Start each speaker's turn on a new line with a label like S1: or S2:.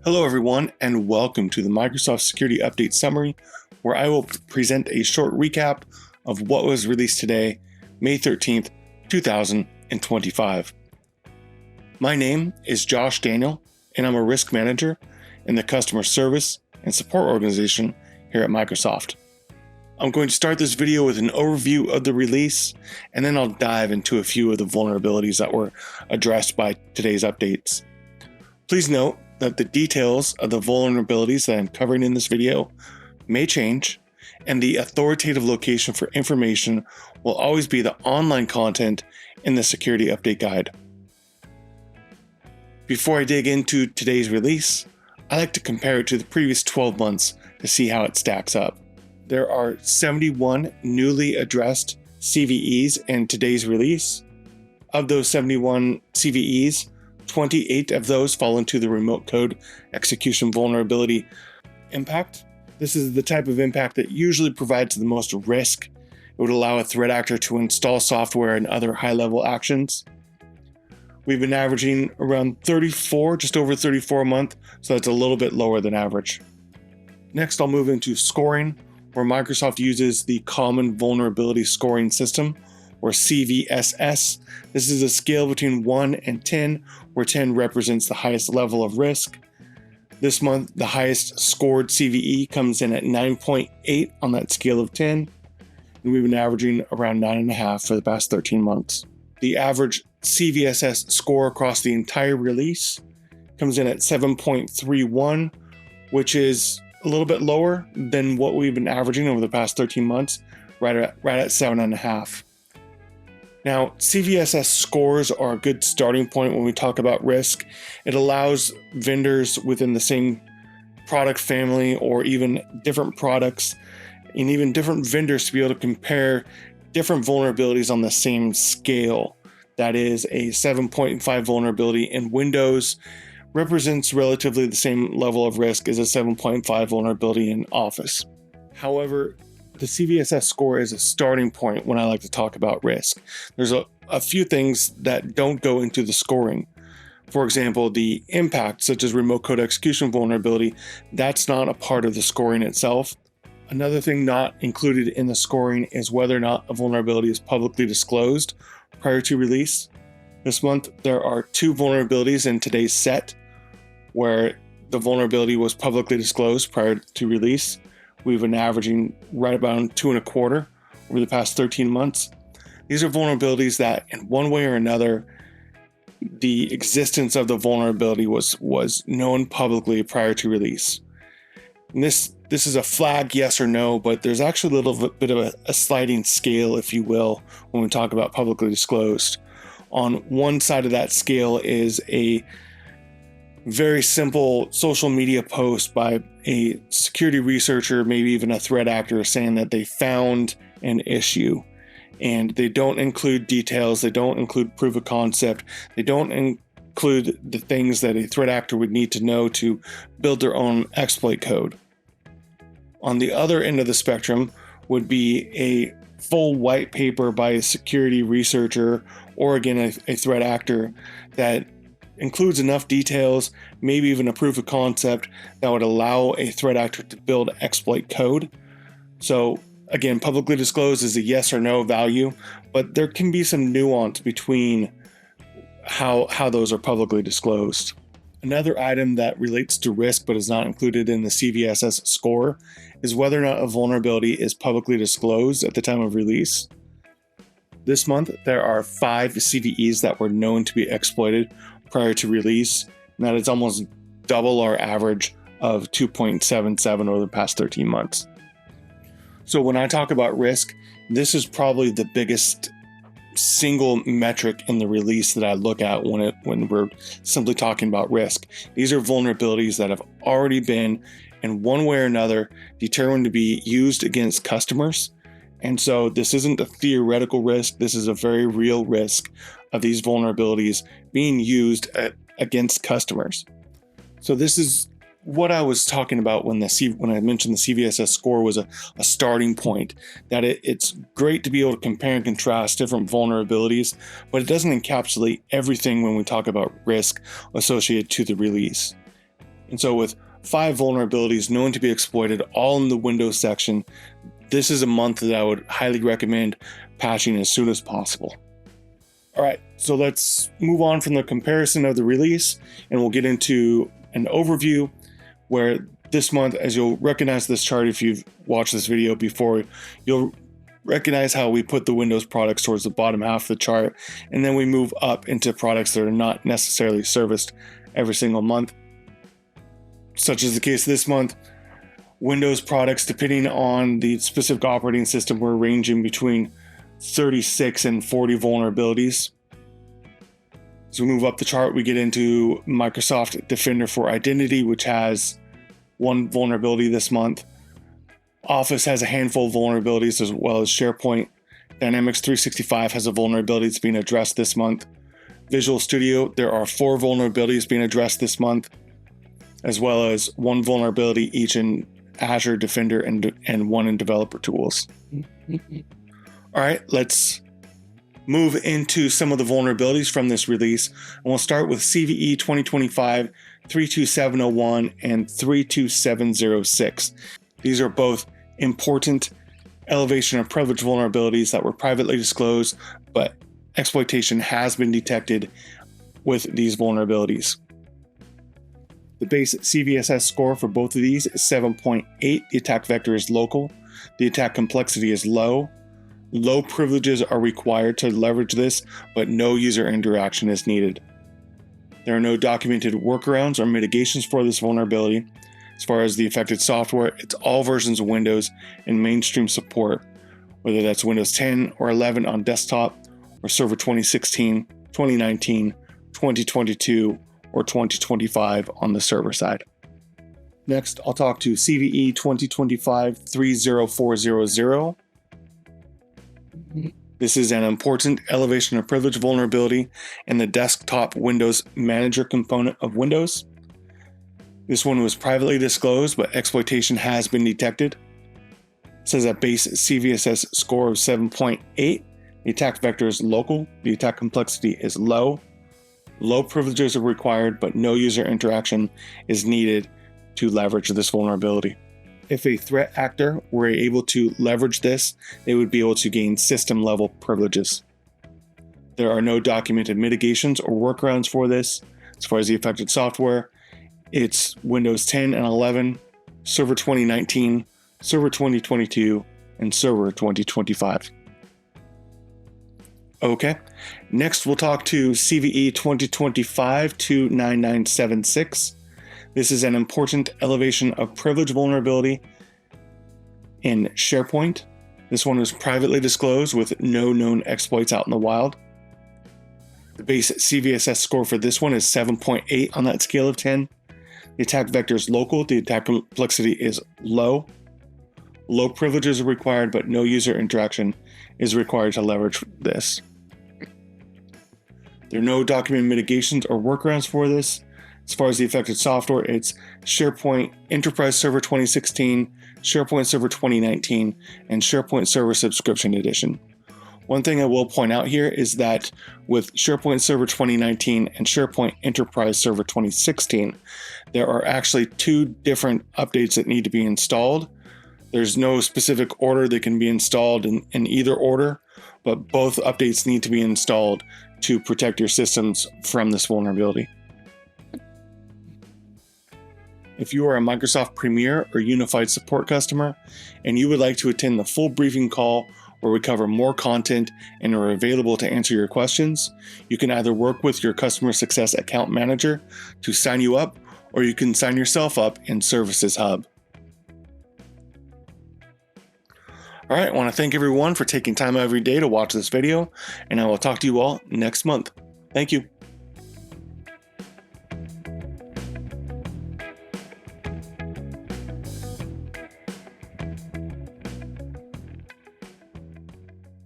S1: Hello everyone, and welcome to the Microsoft Security Update Summary, where I will present a short recap of what was released today, May 13th, 2025. My name is Josh Daniel, and I'm a risk manager in the customer service and support organization here at Microsoft. I'm going to start this video with an overview of the release, and then I'll dive into a few of the vulnerabilities that were addressed by today's updates. Please note that the details of the vulnerabilities that I'm covering in this video may change, and the authoritative location for information will always be the online content in the Security Update Guide. Before I dig into today's release, I like to compare it to the previous 12 months to see how it stacks up. There are 71 newly addressed CVEs in today's release. Of those 71 CVEs, 28 of those fall into the remote code execution vulnerability impact. This is the type of impact that usually provides the most risk. It would allow a threat actor to install software and other high-level actions. We've been averaging around 34, just over 34 a month, so that's a little bit lower than average. Next, I'll move into scoring, where Microsoft uses the Common Vulnerability Scoring System, or CVSS. This is a scale between 1 and 10, where 10 represents the highest level of risk. This month, the highest scored CVE comes in at 9.8 on that scale of 10, and we've been averaging around 9.5 for the past 13 months. The average CVSS score across the entire release comes in at 7.31, which is a little bit lower than what we've been averaging over the past 13 months, right at 7.5. Now, CVSS scores are a good starting point when we talk about risk. It allows vendors within the same product family or even different products and even different vendors to be able to compare different vulnerabilities on the same scale. That is, a 7.5 vulnerability in Windows represents relatively the same level of risk as a 7.5 vulnerability in Office. However, the CVSS score is a starting point when I like to talk about risk. There's a few things that don't go into the scoring. For example, the impact, such as remote code execution vulnerability, that's not a part of the scoring itself. Another thing not included in the scoring is whether or not a vulnerability is publicly disclosed prior to release. This month, there are 2 vulnerabilities in today's set where the vulnerability was publicly disclosed prior to release. We've been averaging right about 2.25 over the past 13 months. These are vulnerabilities that, in one way or another, the existence of the vulnerability was known publicly prior to release. And this is a flag, yes or no, but there's actually a little bit of a sliding scale, if you will, when we talk about publicly disclosed. On one side of that scale is a very simple social media post by a security researcher, maybe even a threat actor, saying that they found an issue, and they don't include details, they don't include proof of concept, they don't include the things that a threat actor would need to know to build their own exploit code. On the other end of the spectrum would be a full white paper by a security researcher or, again, a threat actor that includes enough details, maybe even a proof of concept that would allow a threat actor to build exploit code. So again, publicly disclosed is a yes or no value, but there can be some nuance between how those are publicly disclosed. Another item that relates to risk but is not included in the CVSS score is whether or not a vulnerability is publicly disclosed at the time of release. This month, there are 5 CVEs that were known to be exploited prior to release, and that is almost double our average of 2.77 over the past 13 months. So when I talk about risk, this is probably the biggest single metric in the release that I look at when we're simply talking about risk. These are vulnerabilities that have already been, in one way or another, determined to be used against customers. And so this isn't a theoretical risk, this is a very real risk of these vulnerabilities being used against customers. So this is what I was talking about when I mentioned the CVSS score was a starting point, that it's great to be able to compare and contrast different vulnerabilities, but it doesn't encapsulate everything when we talk about risk associated to the release. And so with 5 vulnerabilities known to be exploited all in the Windows section, this is a month that I would highly recommend patching as soon as possible. All right, so let's move on from the comparison of the release, and we'll get into an overview where this month, as you'll recognize this chart if you've watched this video before, you'll recognize how we put the Windows products towards the bottom half of the chart, and then we move up into products that are not necessarily serviced every single month. Such is the case this month. Windows products, depending on the specific operating system, were ranging between 36 and 40 vulnerabilities. As we move up the chart, we get into Microsoft Defender for Identity, which has 1 vulnerability this month. Office has a handful of vulnerabilities, as well as SharePoint. Dynamics 365 has a vulnerability that's being addressed this month. Visual Studio, there are 4 vulnerabilities being addressed this month, as well as 1 vulnerability each in Azure Defender and 1 in Developer Tools. All right, let's move into some of the vulnerabilities from this release. And we'll start with CVE 2025 32701 and 32706. These are both important elevation of privilege vulnerabilities that were privately disclosed, but exploitation has been detected with these vulnerabilities. The base CVSS score for both of these is 7.8. The attack vector is local. The attack complexity is low. Low privileges are required to leverage this, but no user interaction is needed. There are no documented workarounds or mitigations for this vulnerability. As far as the affected software, it's all versions of Windows and mainstream support, whether that's Windows 10 or 11 on desktop, or Server 2016, 2019, 2022, or 2025 on the server side. Next, I'll talk to CVE 2025 30400. This is an important elevation of privilege vulnerability in the desktop Windows Manager component of Windows. This one was privately disclosed, but exploitation has been detected. It says a base CVSS score of 7.8. The attack vector is local. The attack complexity is low. Low privileges are required, but no user interaction is needed to leverage this vulnerability. If a threat actor were able to leverage this, they would be able to gain system-level privileges. There are no documented mitigations or workarounds for this. As far as the affected software, it's Windows 10 and 11, Server 2019, Server 2022, and Server 2025. Okay, next we'll talk to CVE 2025 29976. This is an important elevation of privilege vulnerability in SharePoint. This one was privately disclosed with no known exploits out in the wild. The base CVSS score for this one is 7.8 on that scale of 10. The attack vector is local. The attack complexity is low. Low privileges are required, but no user interaction is required to leverage this. There are no documented mitigations or workarounds for this. As far as the affected software, it's SharePoint Enterprise Server 2016, SharePoint Server 2019, and SharePoint Server Subscription Edition. One thing I will point out here is that with SharePoint Server 2019 and SharePoint Enterprise Server 2016, there are actually 2 different updates that need to be installed. There's no specific order that can be installed in either order, but both updates need to be installed to protect your systems from this vulnerability. If you are a Microsoft Premier or Unified Support customer and you would like to attend the full briefing call where we cover more content and are available to answer your questions, you can either work with your customer success account manager to sign you up, or you can sign yourself up in Services Hub. All right, I want to thank everyone for taking time out of your day to watch this video, and I will talk to you all next month. Thank you.